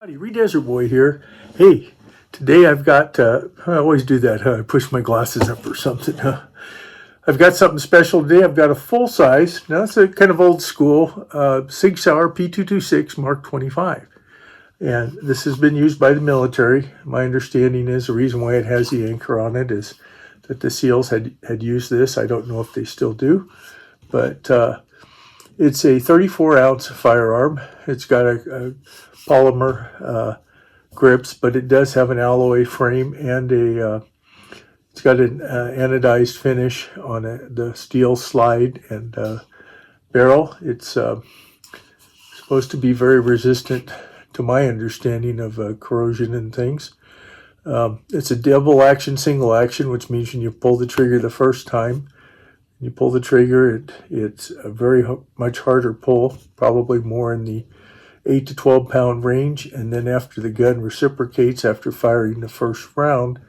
Howdy, Desert Boy here. Hey, today I've got, I always do that, I push my glasses up or something. I've got something special today. I've got a full size, now it's a kind of old school, Sig Sauer P226 MK25. And this has been used by the military. My understanding is the reason why it has the anchor on it is that the SEALs had used this. I don't know if they still do, but it's a 34-ounce firearm. It's got a polymer grips, but it does have an alloy frame and it's got an anodized finish on the steel slide and barrel. It's supposed to be very resistant to my understanding of corrosion and things. It's a double action, single action, which means when you pull the trigger the first time, you pull the trigger, it's a very much harder pull, probably more in the 8 to 12 pound range, and then after the gun reciprocates after firing the first round,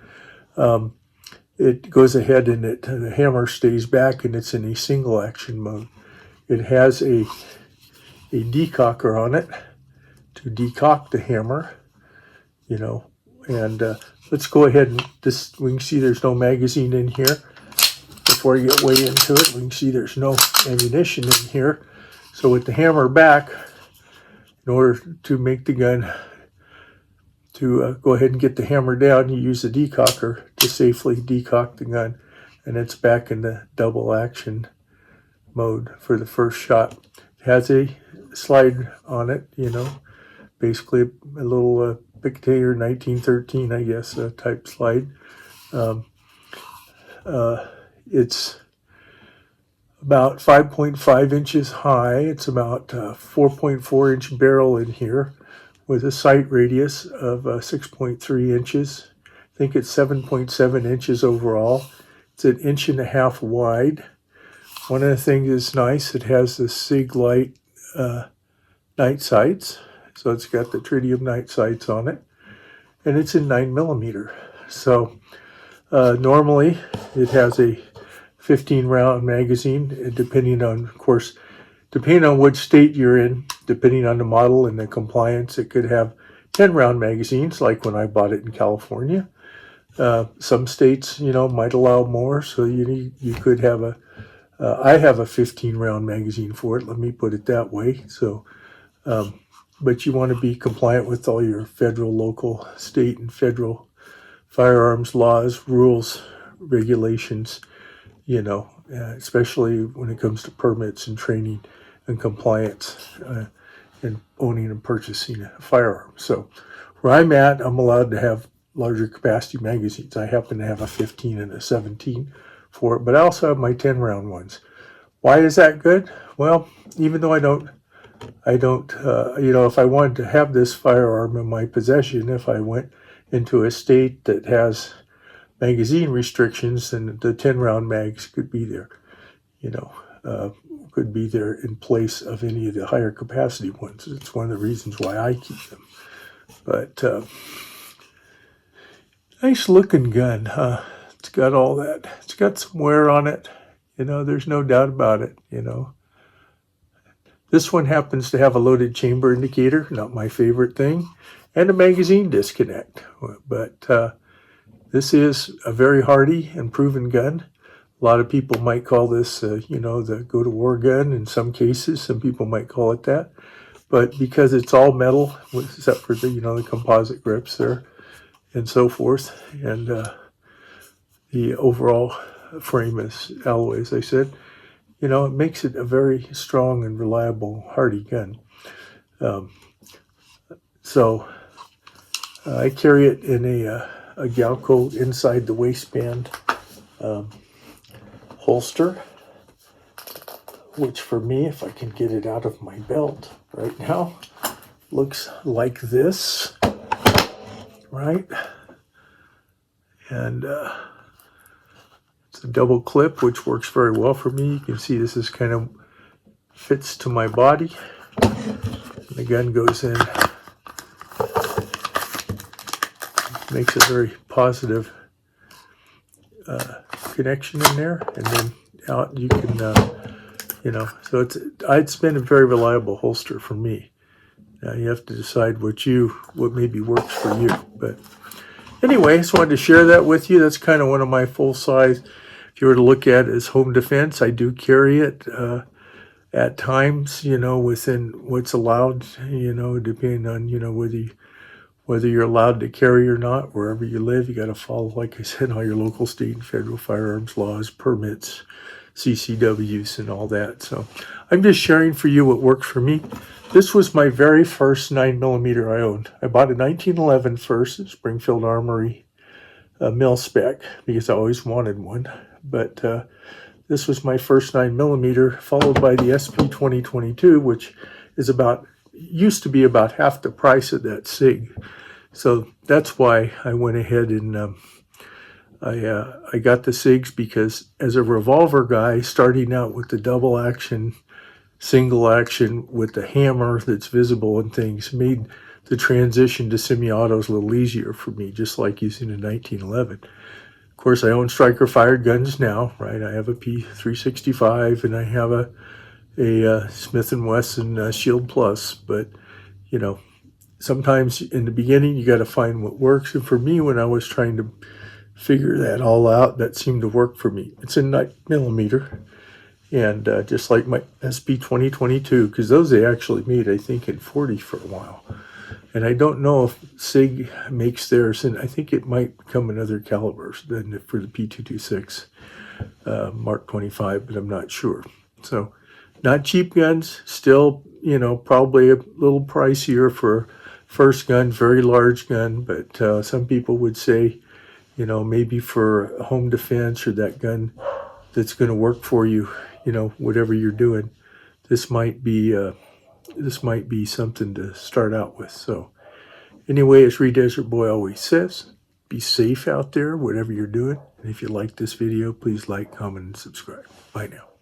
it goes ahead and the hammer stays back and it's in a single action mode. It has a decocker on it to decock the hammer, and let's go ahead and we can see there's no magazine in here. Before I get way into it, we can see there's no ammunition in here. So with the hammer back, in order to make the gun, to go ahead and get the hammer down, you use the decocker to safely decock the gun, and it's back in the double action mode for the first shot. It has a slide on it, basically a little Pictator 1913, I guess, type slide. It's about 5.5 inches high. It's about 4.4 inch barrel in here with a sight radius of 6.3 inches. I think it's 7.7 inches overall. It's 1.5 inches wide. One of the things that's nice, it has the Siglite night sights. So it's got the tritium night sights on it. And it's in 9mm. So normally it has a 15 round magazine, depending on which state you're in, depending on the model and the compliance. It could have 10 round magazines, like when I bought it in California. Some states, might allow more, so you could have I have a 15 round magazine for it, let me put it that way. So, but you want to be compliant with all your federal, local, state, and federal firearms laws, rules, regulations, especially when it comes to permits and training and compliance and owning and purchasing a firearm. So where I'm at, I'm allowed to have larger capacity magazines. I happen to have a 15 and a 17 for it, but I also have my 10 round ones. Why is that good? Well, even though I don't, if I wanted to have this firearm in my possession, if I went into a state that has magazine restrictions, then the 10 round mags could be there, could be there in place of any of the higher capacity ones. It's one of the reasons why I keep them. But nice looking gun, huh? It's got all that. It's got some wear on it, there's no doubt about it, This one happens to have a loaded chamber indicator, not my favorite thing, and a magazine disconnect. But this is a very hardy and proven gun. A lot of people might call this, the go-to-war gun in some cases. Some people might call it that. But because it's all metal, except for the composite grips there and so forth, and the overall frame is alloy, as I said, it makes it a very strong and reliable, hardy gun. So I carry it in a Galco inside the waistband holster, which for me, if I can get it out of my belt right now, looks like this, right? And it's a double clip, which works very well for me. You can see this is kind of fits to my body. And the gun goes in. Makes a very positive connection in there, and then out you can, so it's been a very reliable holster for me. Now you have to decide what maybe works for you. But anyway, I just wanted to share that with you. That's kind of one of my full size. If you were to look at it as home defense, I do carry it at times, within what's allowed, depending on, whether you're allowed to carry or not. Wherever you live, you got to follow, like I said, all your local, state, and federal firearms laws, permits, CCWs, and all that. So I'm just sharing for you what worked for me. This was my very first 9mm I owned. I bought a 1911 first at Springfield Armory, mil spec, because I always wanted one. But this was my first 9mm, followed by the SP 2022, which used to be about half the price of that Sig. So that's why I went ahead and I got the Sigs, because as a revolver guy, starting out with the double action, single action with the hammer that's visible and things, made the transition to semi-autos a little easier for me, just like using a 1911. Of course, I own striker fired guns now, right? I have a P365 and I have a Smith & Wesson Shield Plus, but sometimes in the beginning you got to find what works. And for me, when I was trying to figure that all out, that seemed to work for me. It's a 9mm, and just like my SP 2022, because those they actually made, I think, in 40 for a while. And I don't know if Sig makes theirs, and I think it might come in other calibers than for the P226 Mark 25, but I'm not sure. So not cheap guns, still, probably a little pricier for first gun, very large gun, but some people would say, maybe for home defense or that gun that's going to work for you, whatever you're doing, this might be something to start out with. So anyway, as Reed Desert Boy always says, be safe out there, whatever you're doing. And if you like this video, please like, comment, and subscribe. Bye now.